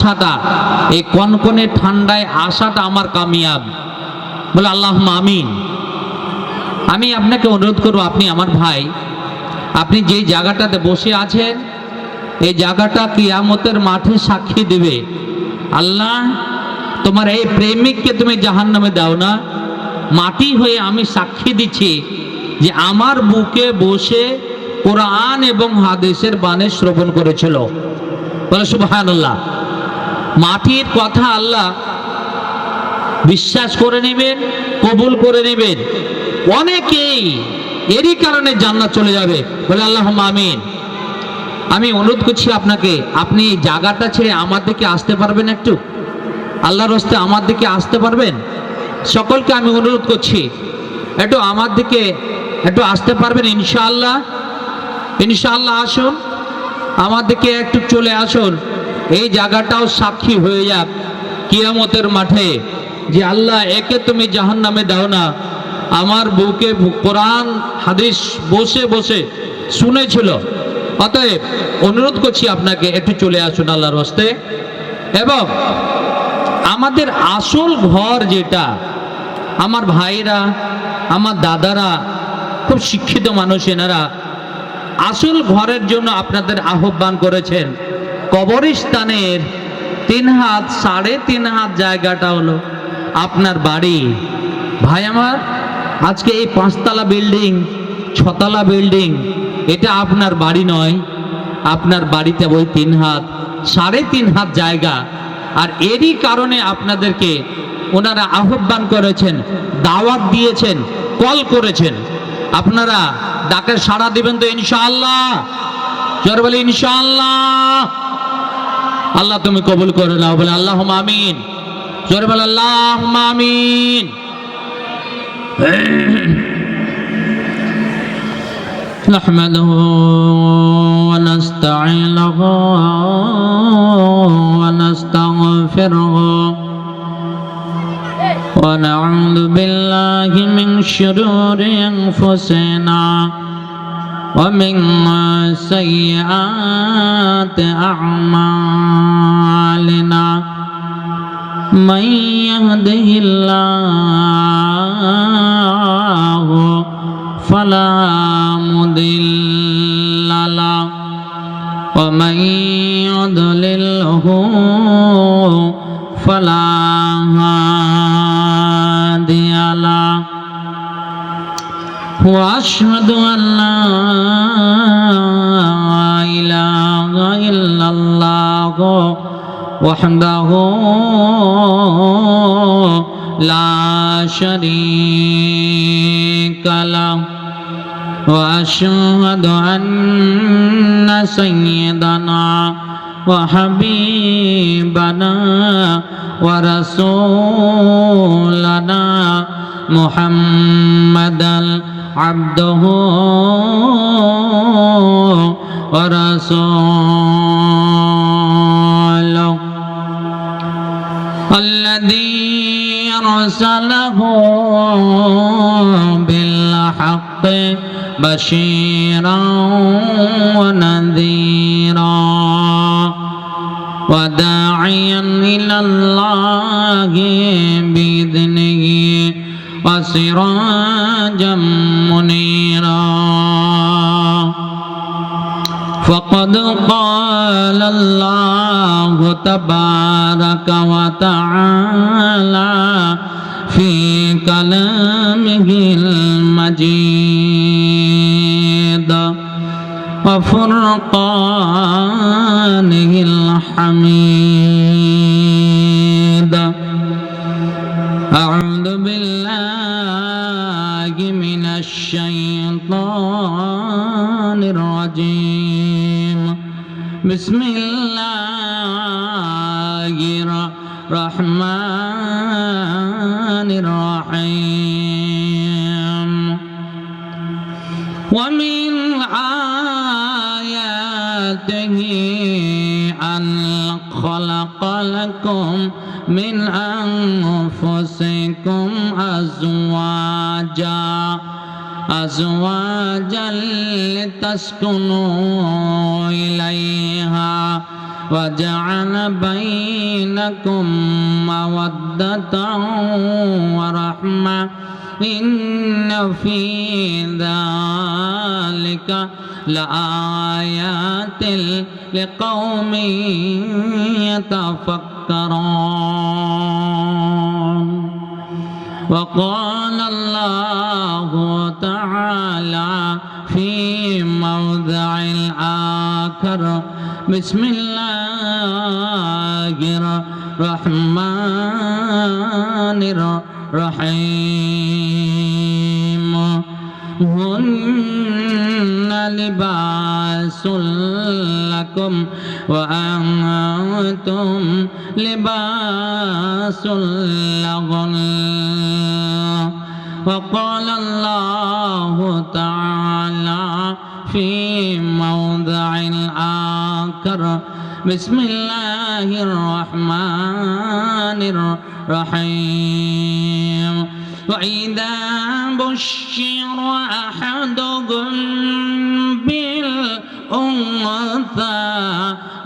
আশাটা, এই কনকনে ঠান্ডায় আশাটা আমার কামিয়াব। বলে আল্লাহুম্মা আমিন। আমি আপনাকে অনুরোধ করব, আপনি আমার ভাই, আপনি যেই জায়গাটাতে বসে আছেন এই জায়গাটা কিয়ামতের মাঠে সাক্ষী দেবে, আল্লাহ তোমার এই প্রেমিককে তুমি জাহান্নামে দাও না। মাটি হয়ে আমি সাক্ষী দিচ্ছি যে আমার বুকে বসে কোরআন এবং হাদিসের বাণী শ্রবণ করেছিল। বলে সুবহানাল্লাহ। মাটির কথা আল্লাহ বিশ্বাস করে নেবেন, কবুল করে নেবেন। অনেকেই এরই কারণে জান্নাত চলে যাবে। বলে আল্লাহুম্মা আমিন। আমি অনুরোধ করছি আপনাকে, আপনি এই জায়গাটা ছেড়ে আমার দিকে আসতে পারবেন? একটু আল্লাহর রাস্তে আমার দিকে আসতে পারবেন? সকলকে আমি অনুরোধ করছি, একটু আমার দিকে একটু আসতে পারবেন? ইনশাআল্লাহ, ইনশাআল্লাহ আসুন, আমার দিকে একটু চলে আসুন। এই জায়গাটাও সাক্ষী হয়ে যাক কিয়ামতের মাঠে যে আল্লাহ একে তুমি জাহান্নামে দাও না। আমার বুকে কোরআন হাদিস বসে বসে শুনেছিল। অতএব অনুরোধ করছি আপনাকে একটু চলে আসুন আল্লাহর রাস্তে। এবং আমাদের আসল ঘর যেটা, আমার ভাইরা, আমার দাদারা, খুব শিক্ষিত মানুষ এনারা, আসল ঘরের জন্য আপনাদের আহ্বান করেছেন। কবরস্থানের 3 হাত 3.5 হাত জায়গাটা হলো আপনার বাড়ি। ভাই আমার, আজকে এই 5 তলা বিল্ডিং, 6 তলা বিল্ডিং, এটা আপনার বাড়ি নয়। আপনার বাড়িতে ওই 3 হাত 3.5 হাত জায়গা। আর এরই কারণে আপনাদেরকে ওনারা আহ্বান করেছেন, দাওয়াত দিয়েছেন, কল করেছেন। আপনারা ডাকের সাড়া দিবেন তো ইনশাআল্লাহ? জোরে বলে ইনশাআল্লাহ। আল্লাহ তুমি কবুল করে নাও। বলে আল্লাহুম্মা আমিন। জোরে বলে আল্লাহুম্মা আমিন। নাহমাদুহু ওয়া নাস্তাঈনুহু ওয়া নাস্তাগফিরুহু ওয়া নাউযু বিল্লাহি মিন শুরুরি আনফুসিনা ومن سيئات أعمالنا من يهده الله فلا مضل له ومن يضلله فلا هادي له وأشهد أن لا إله إلا الله وحده لا شريك له وأشهد أن سيدنا وحبيبنا ورسولنا محمدا عبده ورسوله الذي أرسله بالحق بشيرا ونذيرا وداعيا إلى الله بإذنه وسراجا منيرا فقد قال الله تبارك وتعالى في كلامه المجيد وفرقانه الحميد. أعوذ بالله من الشيطان الرجيم. بسم الله الرحمن الرحيم. ومن آياته أن خلق لكم من أنفسكم أزواجا لتسكنوا إليها وجعل بينكم مودة ورحمة إن في ذلك لآيات لقوم يتفكرون وقال الله تعالى في موضع آخر بسم الله الرحمن الرحيم هن لباس لكم وأنتم لباس لهن وقال الله تعالى في موضع آخر بسم الله الرحمن الرحيم وإذا بشر أحدكم بالأنثى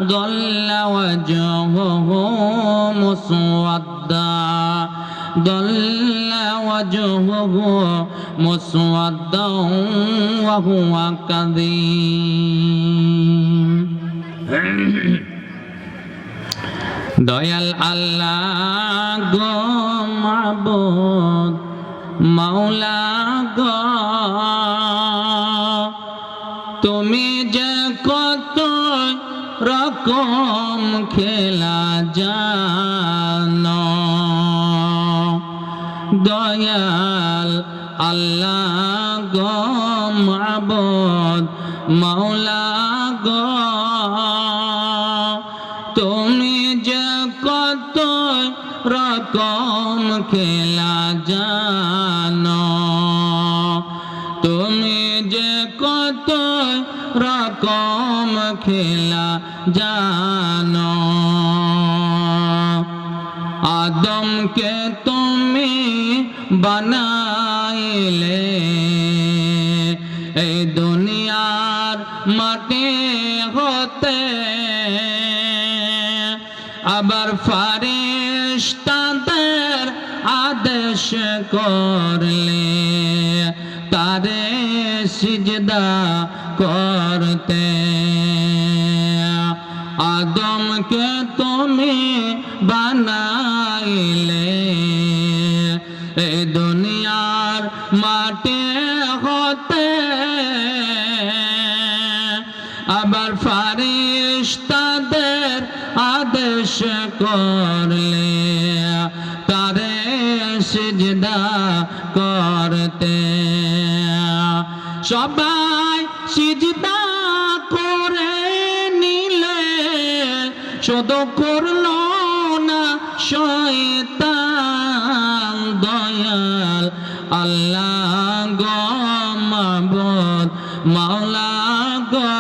ظل وجهه مسودا وهو كظيم দয়াল আল্লাহ গো মাবুদ মাওলা গো তুমি যে কত রকম খেলা জানো দয়াল আল্লাহ গো মাবুদ মাওলা গো তুমি যে কত রকম খেলা জানো তুমি যে কত রকম খেলা জানো আদমকে তুমি বানাইলে এই দুনিয়ার মাটি হতে আবার ফারিস্তাদের আদেশ করলে তারে সিজদা করতে আদমকে তুমি বানাইলে এই দুনিয়ার মাটি হতে আবার ফারিস্তাদের আদেশ করলে তারে সিজদা করতে সবাই সিজদা করে নিলে শুধু করলো না শয়তান দয়াল আল্লাহ গো মাবুদ মাওলা গো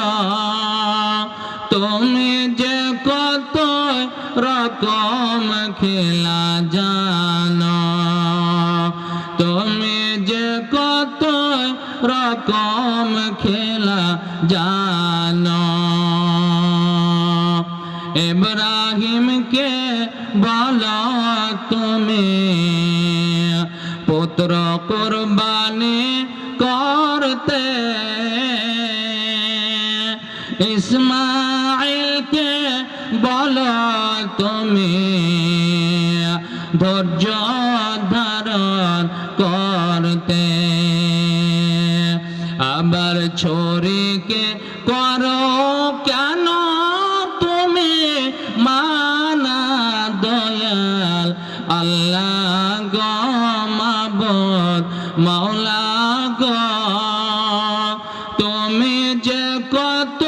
তুমি যে কত রকম খেলা জানো তুমি যে কত রকম খেলা জানো ইব্রাহিমকে বলো তুমি পুত্র কুরবানি করতে ইসমাইলকে বলো তুমি ধৈর্য ধারণ করতে আবার ছুরিকে করো কেন তুমি মানা দয়াল আল্লাহ গো মাবুদ মাওলা গো তুমি যে কত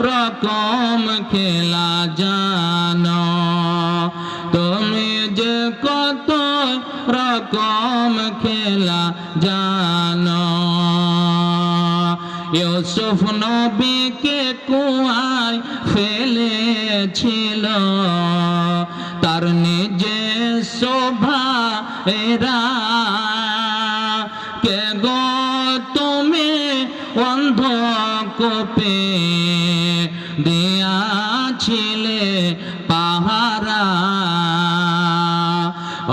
রকম খেলা জানো তুমি যে কত রকম খেলা জানো ইউসুফ নবীকে কুয়ায় ফেলেছিল তার নিজে শোভা এরা কে গো তুমি অন্ধকূপে দিয়াছিলে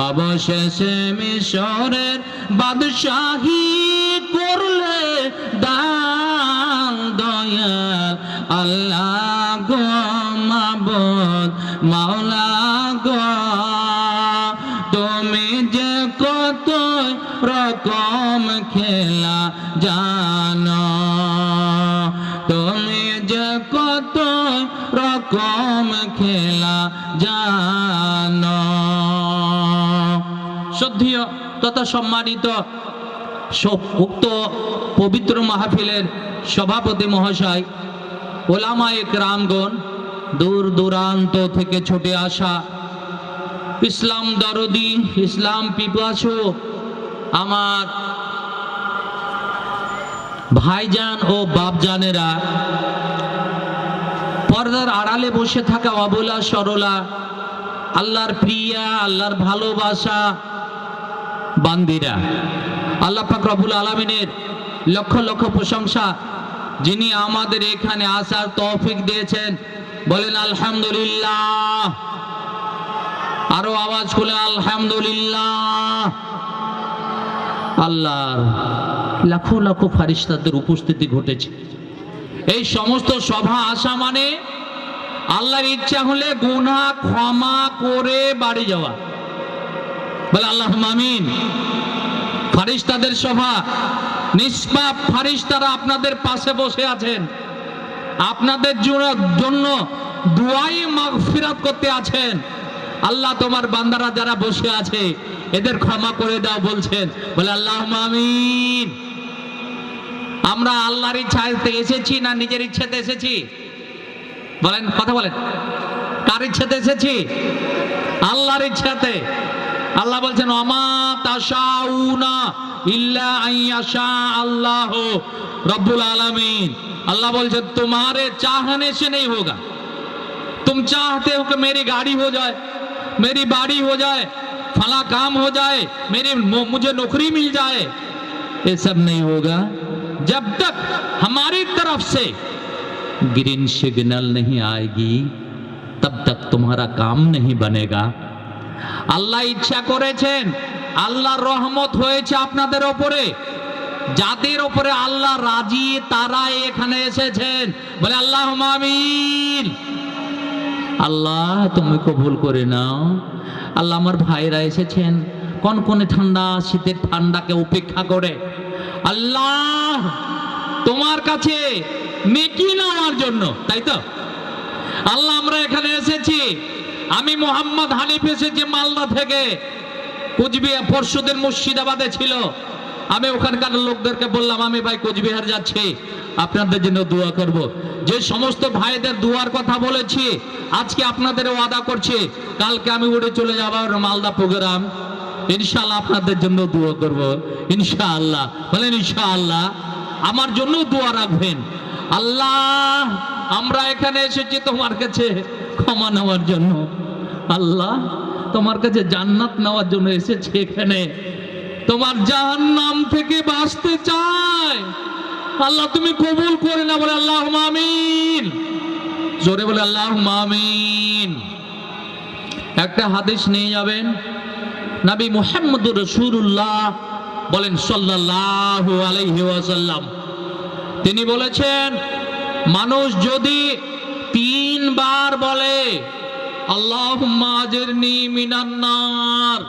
অবশেষে মিশরের বাদশাহী করলে দান দয়াল আল্লাহ গো মাবুদ মাওলা গো। তুমি যে কত রকম খেলা জানো, তুমি যে কত রকম খেলা জানো। শ্রদ্ধেয় তথা সম্মানিত উক্ত পবিত্র মাহফিলের সভাপতি মহাশয়, ওলামায়ে কেরামগণ, দূর দূরান্ত থেকে ছুটে আসা ইসলাম দরদি, ইসলাম পিপাসু আমার ভাইজান ও বাপজানেরা, পর্দার আড়ালে বসে থাকা অবলা সরলা আল্লাহর প্রিয়া, আল্লাহর ভালোবাসা বান্দিরা, আল্লাহ পাক রব্বুল আলামিনের লক্ষ লক্ষ প্রশংসা, যিনি আমাদের এখানে আসার তৌফিক দিয়েছেন। বলেন আলহামদুলিল্লাহ। আরো আওয়াজ খুলে আলহামদুলিল্লাহ। আল্লাহর লাখো লাখো ফারিস্তাদের উপস্থিতি ঘটেছে। এই সমস্ত সভা আসা মানে আল্লাহর ইচ্ছা হলে গুনাহ ক্ষমা করে বাড়ি যাওয়া। বলে আল্লাহুম্মা আমিন। ফারিস্তাদের সভা, নিষ্পাপ ফারিস্তারা আপনাদের পাশে বসে আছেন, আপনাদের জন্য দুআই মাগফিরাত করতে আছেন। আল্লাহ তোমার বান্দারা যারা বসে আছে এদের ক্ষমা করে দাও বলছেন। বলে আল্লাহুম্মা আমিন। আমরা আল্লাহর ইচ্ছাতে এসেছি না নিজের ইচ্ছাতে এসেছি? বলেন, কথা বলেন। কার ইচ্ছাতে এসেছি? আল্লাহর ইচ্ছাতে। আল্লাহ বলছেন ওমা তাশাউনা ইল্লা আইয়াশা আল্লাহ রব্বুল আলামিন। अल्लाह बोलते तुम्हारे चाहने से नहीं होगा। तुम चाहते हो कि मेरी गाड़ी हो जाए, मेरी बाड़ी हो जाए, फला काम हो जाए, मुझे नौकरी मिल जाए, ये सब नहीं होगा जब तक हमारी तरफ से ग्रीन सिग्नल नहीं आएगी, तब तक तुम्हारा काम नहीं बनेगा। আল্লাহ ইচ্ছা করেছেন, আল্লাহর রহমত হয়েছে আপনাদের উপরে, যাদের উপরে আল্লাহ রাজি তারা এখানে এসেছেন। বলে আল্লাহুম্মা আমিন। আল্লাহ তুমি কবুল করে নাও। আল্লাহ আমার ভাইরা এসেছেন কনকনে ঠান্ডা শীতের ঠান্ডাকে উপেক্ষা করে, আল্লাহ তোমার কাছে নেকি নেওয়ার জন্য, তাই তো? আল্লাহ আমরা এখানে এসেছি, আমি মোহাম্মদ হানিফ এসেছি মালদা থেকে, কুচবিহার পরশুদিন মুর্শিদাবাদে ছিল, আমি ওখানকার লোকদেরকে বললাম আমি ভাই কোচবিহার যাচ্ছি, আপনাদের জন্য দোয়া করব। যে সমস্ত ভাইদের দোয়ার কথা বলেছি আজকে আপনাদের ওয়াদা করছি, কালকে আমি উড়ে চলে যাব মালদা প্রোগ্রাম, ইনশাআল্লাহ আপনাদের জন্য দোয়া করব ইনশাআল্লাহ। বলেন ইনশাআল্লাহ। আমার জন্য দোয়া রাখবেন। আল্লাহ আমরা এখানে এসেছি তোমার কাছে ক্ষমা নেওয়ার জন্য, আল্লাহ তোমার কাছে জান্নাত নেওয়ার জন্য এসেছি এখানে, তোমার জাহান্নাম থেকে বাঁচতে চাই, আল্লাহ তুমি কবুল করে না। বলে আল্লাহুম্মা আমিন। জোরে বলে আল্লাহুম্মা আমিন। একটা হাদিস নিয়ে যাবেন, নবী মুহাম্মদুর রাসূলুল্লাহ বলেন সাল্লাল্লাহু আলাইহি ওয়াসাল্লাম, তিনি বলেছেন মানুষ যদি 3 বার বলে আল্লাহুম্মা আজিরনি মিনান নার,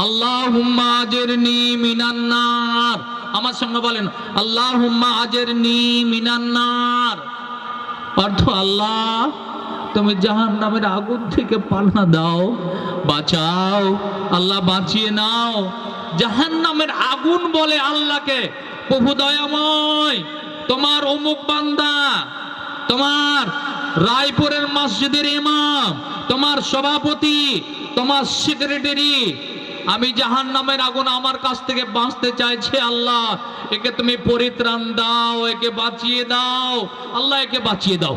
আল্লাহুম্মা আজিরনি মিনান নার, আমার সঙ্গে বলেন আল্লাহুম্মা আজিরনি মিনান নার, অর্থ আল্লাহ তুমি জাহান্নামের আগুন থেকে পানা দাও, বাঁচাও, আল্লাহ বাঁচিয়ে নাও। জাহান্নামের আগুন বলে আল্লাহকে, প্রভু দয়াময় তোমার অমুক বান্দা, তোমার রায়পুরের মসজিদের ইমাম, তোমার সভাপতি, তোমার সেক্রেটারি, আমি জাহান্নামের আগুন আমার কাছ থেকে বাঁচতে চাইছে, আল্লাহ একে তুমি পরিত্রাণ দাও, একে বাঁচিয়ে দাও, আল্লাহ একে বাঁচিয়ে দাও।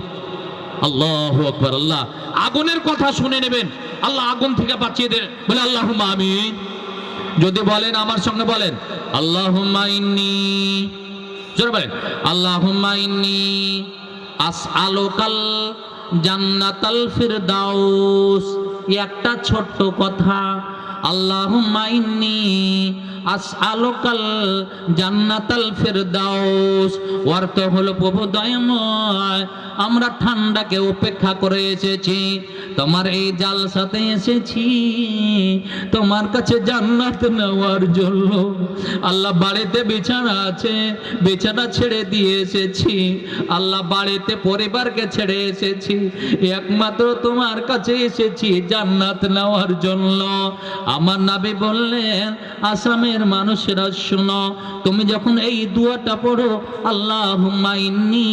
আল্লাহু আকবার। আল্লাহ আগুনের কথা শুনে নেবেন, আল্লাহ আগুন থেকে বাঁচিয়ে দেন। বলে আল্লাহুম্মা আমিন। যদি বলেন আমার সঙ্গে বলেন আল্লাহুম্মা ইন্নী, জোরে বলেন আল্লাহুম্মা ইন্নী আসআলুকাল জান্নাতাল ফিরদাউস। একটা ছোট্ট কথা, আল্লাহুম্মা ইন্নী আসআলুকাল জান্নাতাল ফিরদাউস। অর্থ হলো প্রভু দয়াময়, আমরা ঠান্ডাকে উপেক্ষা করে এসেছি, তোমার এই জালসাতে এসেছি তোমার কাছে জান্নাত নেওয়ার জন্য। আল্লাহ বাড়িতে বিছানা আছে, বিছানা ছেড়ে দিয়ে এসেছি আল্লাহ, বাড়িতে পরিবারকে ছেড়ে এসেছি, একমাত্র তোমার কাছে এসেছি জান্নাত নেওয়ার জন্য। আমার নবী বললেন, আসামের মানুষেরা শোনো, তুমি যখন এই দুয়াটা পড়ো, আল্লাহুম্মা ইন্নী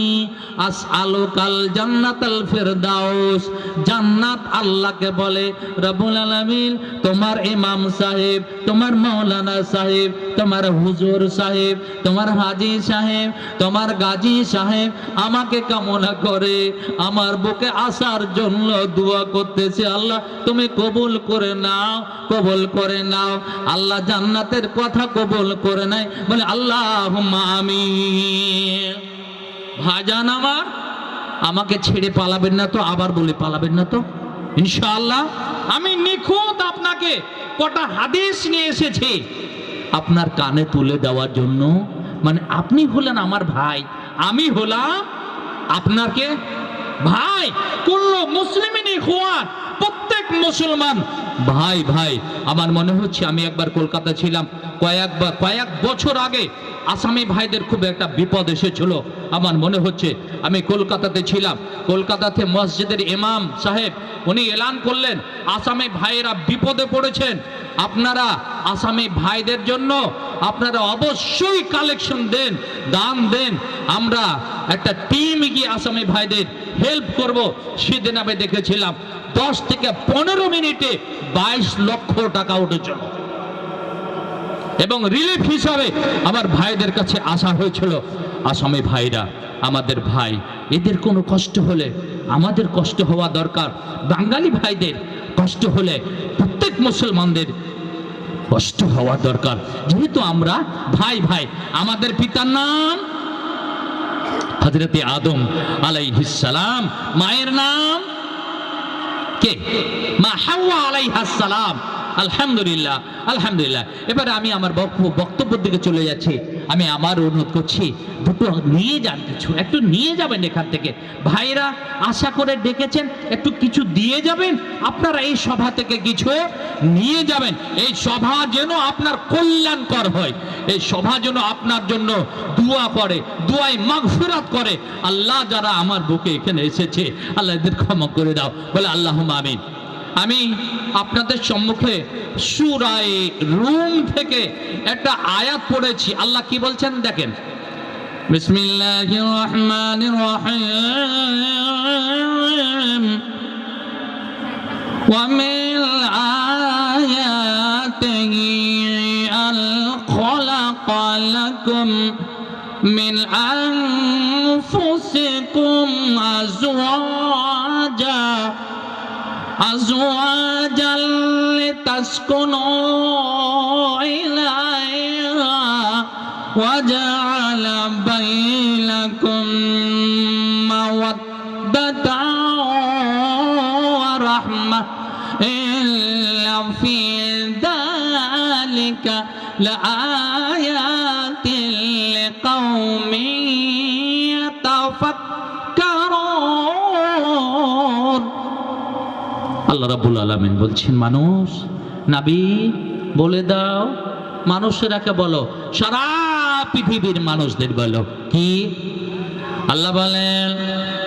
আসআলুকাল জান্নাতাল ফিরদাউস, জান্নাত আল্লাহকে বলে রব্বুল আলামিন তোমার ইমাম সাহেব, তোমার মাওলানা সাহেব, তোমার হুজুর সাহেব, তোমার হাজী সাহেব, তোমার গাজী সাহেব আমাকে কামনা করে আমার বুকে আসার জন্য দোয়া করতেছে, আল্লাহ তুমি কবুল করে নাও, কবুল করে নাও। আল্লাহ জান্নাতের কথা কবুল করে নেয়, বলে আল্লাহুম্মা আমিন। ভাইজান আমার, আমাকে ছেড়ে পালাবেন না তো, আবার বলে পালাবেন না তো ইনশাআল্লাহ। আমি নিখুঁত আপনাকে কটা হাদিস নিয়ে এসেছি আপনার কানে তুলে দেওয়ার জন্য। মানে আপনি হলেন আমার ভাই, আমি হলাম আপনাকে ভাই। কুল্লু মুসলিমিন ইখওয়ান, প্রত্যেক মুসলমান ভাই ভাই। আমার মনে হচ্ছে আমি একবার কলকাতা ছিলাম, কয়েক বছর আগে আসামি ভাইদের খুব একটা বিপদ এসেছিল। আমার মনে হচ্ছে আমি কলকাতাতে ছিলাম, কলকাতাতে মসজিদের ইমাম সাহেব উনি এলান করলেন, আসামি ভাইয়েরা বিপদে পড়েছেন, আপনারা আসামি ভাইদের জন্য আপনারা অবশ্যই কালেকশন দেন, দান দেন, আমরা একটা টিম গিয়ে আসামি ভাইদের হেল্প করব। সেদিন আমি দেখেছিলাম 10 থেকে 15 মিনিটে 22 লক্ষ টাকা উঠেছিল এবং রিলিফ হিসাবে আমার ভাইদের কাছে আসা হয়েছিল। আসামি ভাইরা আমাদের ভাই, এদের কোনো কষ্ট হলে আমাদের কষ্ট হওয়া দরকার, বাঙালি ভাইদের কষ্ট হলে প্রত্যেক মুসলমানদের কষ্ট হওয়া দরকার, যেহেতু আমরা ভাই ভাই। আমাদের পিতার নাম হযরতে আদম আলাইহিস সালাম, মায়ের নাম কে? মা হাওয়া আলাইহাস সালাম। আলহামদুলিল্লাহ আলহামদুলিল্লাহ। এবারে আমি আমার বক্তব্যের দিকে চলে যাচ্ছি। আমি আমার অনুরোধ করছি, দুটো নিয়ে যান, কিছু একটু নিয়ে যাবেন এখান থেকে। ভাইরা আশা করে ডেকেছেন, একটু কিছু দিয়ে যাবেন। আপনারা এই সভা থেকে কিছু নিয়ে যাবেন, এই সভা যেন আপনার কল্যাণকর হয়, এই সভা যেন আপনার জন্য দোয়া করে, দোয়ায় মাগফিরাত করে। আল্লাহ যারা আমার বুকে এখানে এসেছে, আল্লাহ এদের ক্ষমা করে দাও, বলে আল্লাহুম্মা আমিন। আমি আপনাদের সম্মুখে সূরা রুম থেকে একটা আয়াত পড়েছি। আল্লাহ কি বলছেন দেখেন, বিসমিল্লাহির রহমানির রহিম, ওয়া মিন আয়াতিহি আল খালাকা লাকুম মিন আনফুসিকুম أزواجا لتسكنوا إليها وجعل بينكم مودة ورحمة إن في ذلك لآيات لقوم يتفكرون। আল্লাহ রাব্বুল আলামিন বলছেন, মানুষ, নবী বলে দাও, মানুষেরাকে বলো, সারা পৃথিবীর মানুষদের বলো কি? আল্লাহ বলেন,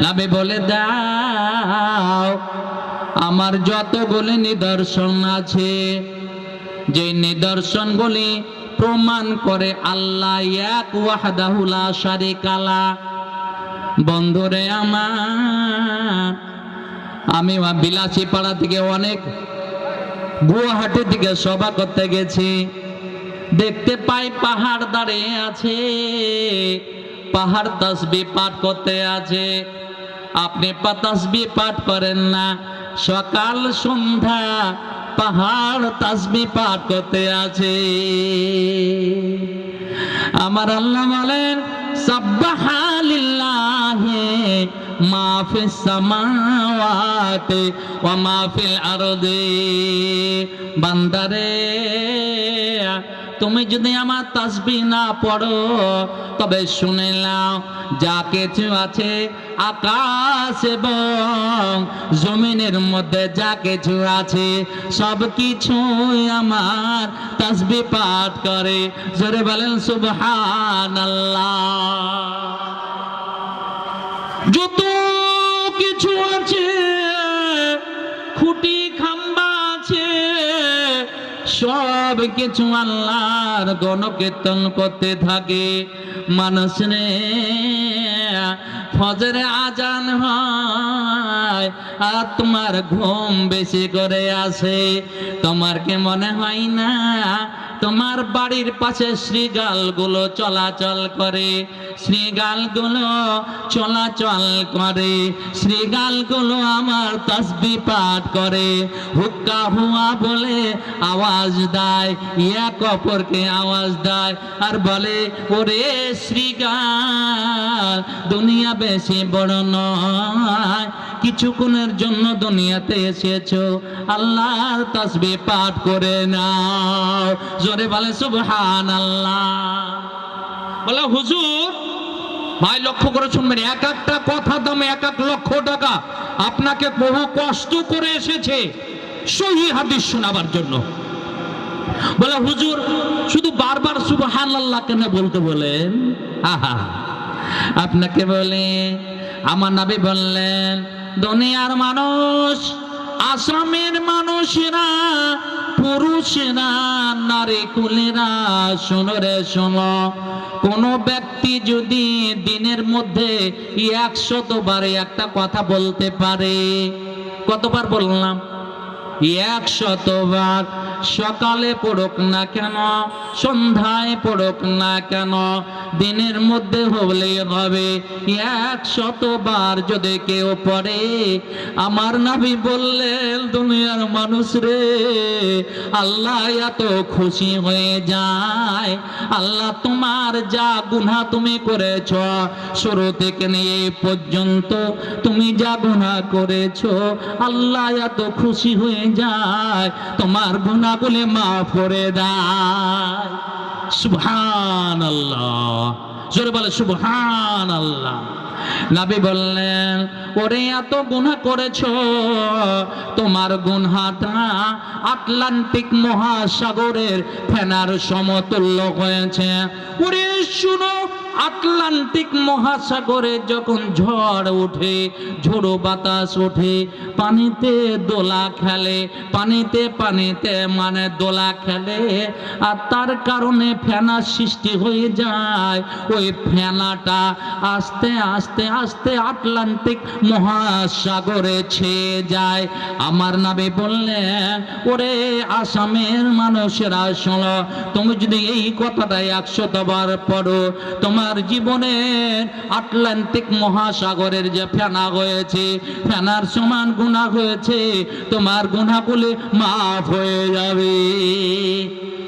নবী বলে দাও, আমার যতগুলি নিদর্শন আছে, যে নিদর্শনগুলি প্রমাণ করে আল্লাহ এক, ওয়াহদাহু লা শারীকা লা। বন্ধুরে আমার, আমি বিলাসী পাড়া থেকে অনেক গুয়াহাটি থেকে সভা করতে গেছি, দেখতে পাই পাহাড় দাঁড়িয়ে আছে, পাহাড় তাসবিহ পাঠ করতে আছে। আপনি তাসবিহ পাঠ করেন না, সকাল সন্ধ্যা পাহাড় তাসবিহ পাঠ করতে আছে। আমার আল্লাহ বলেন, সাব্বাহা লিল্লাহি মা ফিস সামাওয়াতি ওয়া মা ফিল আরদি। বান্দারে তুমি যদি আমার তাসবিহ না পড়ো তবে শুনে নাও, যা কিছু আছে আকাশ এবং জমিনের মধ্যে যা কিছু আছে সব কিছুই আমার তাসবিহ পাঠ করে। জোরে বলেন সুবহানাল্লাহ। যত কিছু আছে, খুঁটি খাম্বা আছে, সব কিছু আল্লাহর গণকীর্তন করতে থাকে। মানুষ রে, ফজরে আজান হয় আর তোমার ঘুম বেশি করে আসে, তোমার কি মনে হয় না তোমার বাড়ির পাশে শ্রীগালগুলো চলাচল করে? শ্রীগালগুলো চলাচল করে, শ্রীগালগুলো আমার তাসবিহ পাঠ করে, হুক্কা হুয়া বলে আওয়াজ দেয়, এক অপরকে আওয়াজ দেয় আর বলে, ওরে শ্রীগাল, দুনিয়া বেশি বড় নয়, কিছুক্ষণের জন্য দুনিয়াতে এসেছো, আল্লাহর তাসবিহ পাঠ করে নাও। জোরে বলে সুবহানাল্লাহ। বলে হুজুর, ভাই লক্ষ্য করে শুনবেন, এক একটা কথা দাম 1,00,000 টাকা। আপনাকে বহু কষ্ট করে এসেছে সহিহ হাদিস শোনাবার জন্য। বলে হুজুর, শুধু বারবার সুবহানাল্লাহ কেন বলতে বলেন? আহা, আপনাকে বলে আমার নবী বললেন, দুনিয়ার মানুষ, আসামের মানুষেরা, পুরুষেরা, নারী কুলেরা, শোনো রে শোনো, কোন ব্যক্তি যদি দিনের মধ্যে 100 বার একটা কথা বলতে পারে, কতবার বললাম? 100 বার। সকালে পড়ুক না কেন, সন্ধ্যায় পড়ুক না কেন, দিনের মধ্যে হলেই হবে 100 বার যদি কেউ পড়ে, আমার নবী বললেন, দুনিয়ার মানুষ রে, আল্লাহ এত খুশি হয়ে যায়, আল্লাহ তোমার যা গুনাহ তুমি করেছ, শুরু থেকে নিয়ে এই পর্যন্ত তুমি যা গুনাহ করেছ, আল্লাহ এত খুশি হয়ে যায়, তোমার গুনাহগুলো মাফ করে দেয়। সুবহানাল্লাহ। জোরে বলে সুবহানাল্লাহ। নবী বললেন, ওরে এত গুনাহ করেছো, তোমার গুনাহটা আটলান্টিক মহাসাগরের ফেনার সমতুল্য হয়েছে। ওরে শুনো, আটলান্টিক মহাসাগরে যখন ঝড় ওঠে, ঝোড়ো বাতাস ওঠে, পানিতে দোলা খেলে, পানিতে পানিতে মানে দোলা খেলে, আর তার কারণে ফেনার সৃষ্টি হয়ে যায়। ওই ফেনাটা আস্তে আস্তে আস্তে আটলান্টিক মহাসাগরে ছেয়ে যায়। আমার নবী বললেন, ওরে আসামের মানুষেরা শোনো, তুমি যদি এই কথাটা 100 বার পড়ো, তোমার জীবনের আটলান্টিক মহাসাগরের যে ফেনা হয়েছে, ফেনার সমান গুনাহ হয়েছে, তোমার গুনাহগুলো মাফ হয়ে যাবে।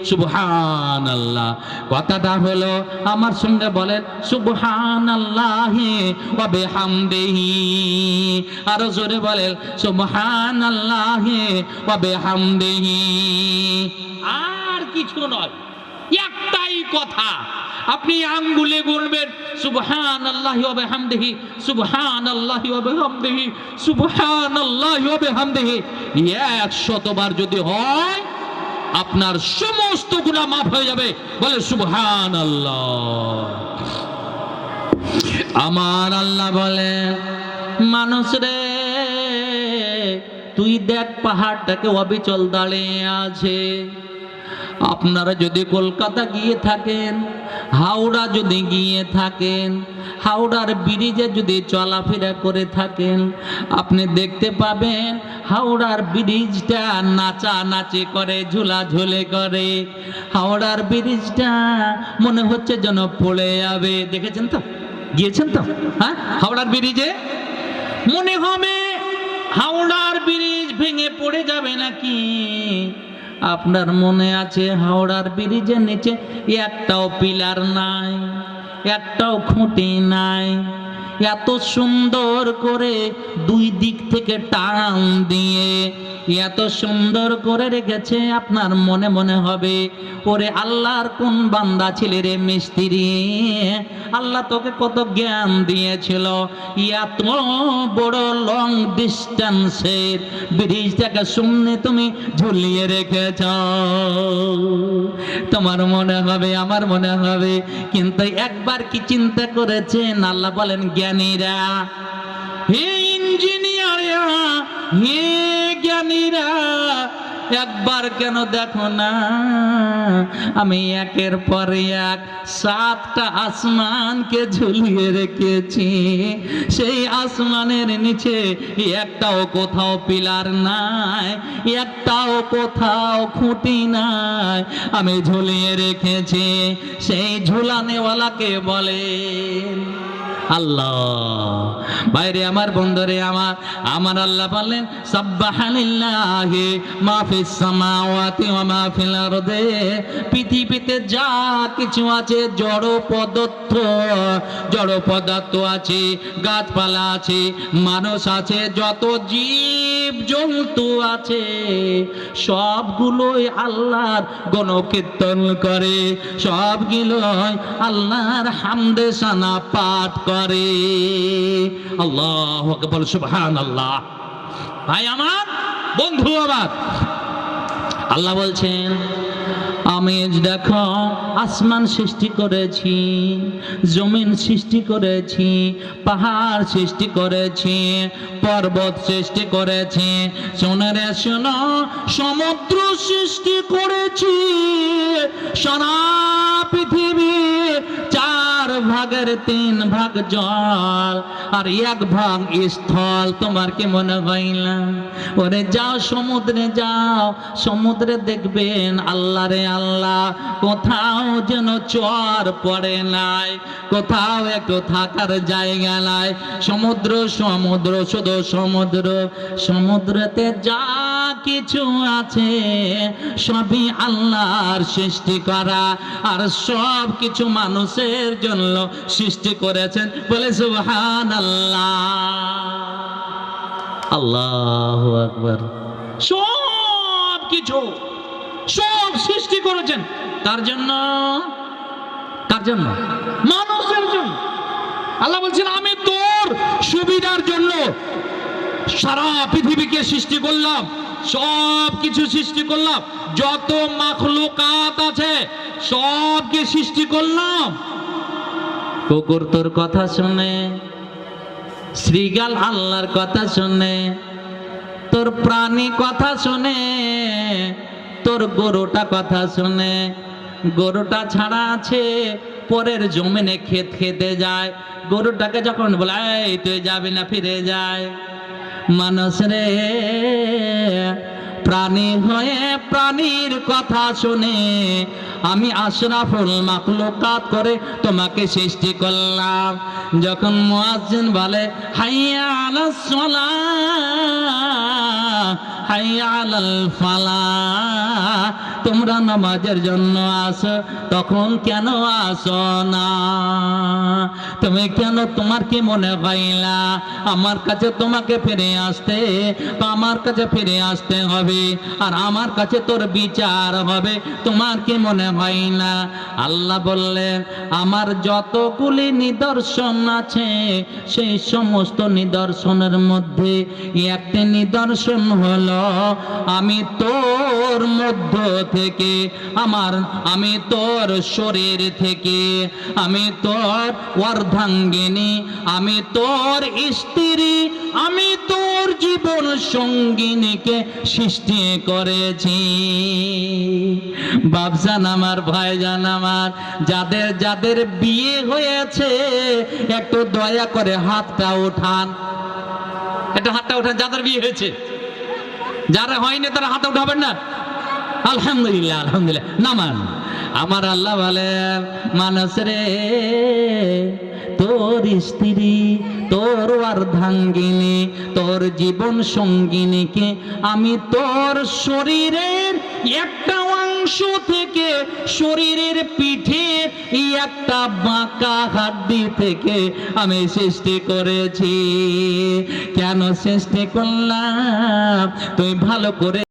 সুবহানাল্লাহ। কথাটা হলো, আমার সঙ্গে বলেন সুবহানাল্লাহি ওয়া বিহামদিহি। আরো জোরে বলেন সুবহানাল্লাহি ওয়া বিহামদিহি। আর কিছু নয়, একটাই কথা, আপনি আঙ্গুলে গুনবেন সুবহানাল্লাহি ওয়া বিহামদিহি, সুবহানাল্লাহি ওয়া বিহামদিহি, সুবহানাল্লাহি ওয়া বিহামদিহি। 100 বার যদি হয়, আপনার সমস্ত গুনাহ মাফ হয়ে যাবে। বলে সুবহানাল্লাহ। আমার আল্লাহ বলেন, মানুষ রে, তুই দেখ পাহাড়টাকে অবিচল দাঁড়িয়ে আছে। আপনারা যদি কলকাতা গিয়ে থাকেন, হাওড়া যদি গিয়ে থাকেন, হাওড়ার ব্রিজে যদি চলাফেরা করে থাকেন, আপনি দেখতে পাবেন হাওড়ার ব্রিজটা নাচানাচি করে, ঝুলাঝুলি করে। হাওড়ার ব্রিজটা মনে হচ্ছে যেন পড়ে যাবে। দেখেছেন তো? গিয়েছেন তো? হ্যাঁ, হাওড়ার ব্রিজে মনে হবে হাওড়ার ব্রিজ ভেঙে পড়ে যাবে নাকি। আপনার মনে আছে হাওড়ার ব্রিজের নিচে একটাও পিলার নাই, একটাও খুঁটি নাই, এত সুন্দর করে দুই দিক থেকে টান দিয়ে এত সুন্দর করে রেখেছে, আপনার মনে মনে হবে ওরে আল্লাহর কোন বান্দা ছিলে রে মিস্ত্রি, আল্লাহ তোকে কত জ্ঞান দিয়েছিল, এত বড় লং ডিস্টেন্সের ব্রিজটাকে সামনে তুমি ঝুলিয়ে রেখেছ। তোমার মনে হবে, আমার মনে হবে, কিন্তু একবার কি চিন্তা করেছেন? আল্লাহ বলেন জ্ঞানীরা, হে ইঞ্জিনিয়াররা, হে জ্ঞানীরা, একবার কেন দেখো না আমি একের পর এক 7টা আসমানকে ঝুলিয়ে রেখেছি, সেই আসমানের নিচে একটাও কোথাও পিলার নাই, একটাও কোথাও খুঁটি নাই, আমি ঝুলিয়ে রেখেছি। সেই ঝুলানেওয়ালাকে বলে আল্লাহ। বাইরে আমার বন্ধুরে আমার, আমার আল্লাহ বলেন সাব্বাহালিল্লাহি মা ফিস সামাওয়াতি ওয়া মা ফিল আরদি, পৃথিবীতে যা কিছু আছে জড় পদার্থ আছে, গাছপালা আছে, মানুষ আছে, যত জীব জন্তু আছে, সবগুলোই আল্লাহর গণকীর্তন করে, সবগুলোই আল্লাহর হামদে সানা পাঠ করে। আল্লাহু আকবার, সুবহানাল্লাহ। ভাই আমার, বন্ধু আমার, আল্লাহ বলছেন আমি দেখো আসমান সৃষ্টি করেছি, জমিন সৃষ্টি করেছি, পাহাড় সৃষ্টি করেছি, পর্বত সৃষ্টি করেছি, শোনারে শোনো, সমুদ্র সৃষ্টি করেছি, সারা পৃথিবী 4 ভাগের 3 ভাগ জল আর 1 ভাগ স্থল। তোমার কি মনে হয় না? ওরে যাও সমুদ্রে, যাও সমুদ্রে, দেখবেন আল্লাহ রে আল্লাহ, কোথাও যেন চর পড়ে নাই, কোথাও একটু থাকার জায়গা নাই, সমুদ্র সমুদ্র, শুধু সমুদ্র। সমুদ্রতে যা কিছু আছে সবই আল্লাহর সৃষ্টি করা, আর সব কিছু মানুষের জন্য সৃষ্টি করেছেন, বলে সুবহানাল্লাহ। আল্লাহু আকবার। সব কিছু, সব সৃষ্টি করেছেন তার জন্য, কার জন্য? মানুষের জন্য। আল্লাহ বলছেন আমি তোর সুবিধার জন্য সারা পৃথিবীকে সৃষ্টি করলাম, সব কিছু সৃষ্টি করলাম, যত মাখলুকাত আছে সবকে সৃষ্টি করলাম। কুকুর তোর কথা শুনে, শ্রীগাল আল্লাহর কথা শুনে, তোর প্রাণী কথা শুনে, তোর গরুটা কথা শুনে। গরুটা ছাড়া আছে, পরের জমিনে ক্ষেত খেতে যায়, গরুটাকে যখন বলে এই তুই যাবি না, ফিরে যায়। মানুষ রে, প্রাণী হয়ে প্রাণীর কথা শুনে আমি আশরাফুল মাখলুকাত করে তোমাকে সৃষ্টি করলাম। যখন মুয়াজ্জিন বলে হাইয়া আলাস সালাহ, হাইয়া আলাল ফালাহ, তোমরা নামাজের জন্য আসো, তখন কেন আসো না? তুমি কেন, তোমার কি মনে হয় না আমার কাছে তোমাকে ফিরে আসতে, আমার কাছে ফিরে আসতে হবে, আর আমার কাছে তোর বিচার হবে? তোমার কি মনে হয় না? আল্লাহ বললেন আমার যতগুলি নিদর্শন আছে সেই সমস্ত নিদর্শনের মধ্যে একটি নিদর্শন হলো আমি তোর মধ্য থেকে, আমি তোর শরীর থেকে, আমি তোর অর্ধাঙ্গিনী, আমি তোর স্ত্রী, আমি তোর জীবন সঙ্গিনীকে সৃষ্টি করেছি। বাপজান আমার, ভাইজান আমার, যাদের যাদের বিয়ে হয়েছে একটু দয়া করে হাতটা উঠান, একটু হাতটা উঠান যাদের বিয়ে হয়েছে। যারা হয়নি তারা হাত উঠাবেন না। আলহামদুলিল্লাহ, আলহামদুলিল্লাহ, নামান। আমার আল্লাহ বলেন মানুষ রে, তোর স্ত্রী, তোর অর্ধাঙ্গিনী, তোর জীবন সঙ্গিনীকে আমি তোর শরীরের একটা অংশ মাংস থেকে, শরীরের পিঠে এই একটা বাঁকা হাড্ডি থেকে আমি সৃষ্টি করেছি। কেন সৃষ্টি করলাম? তুমি ভালো করে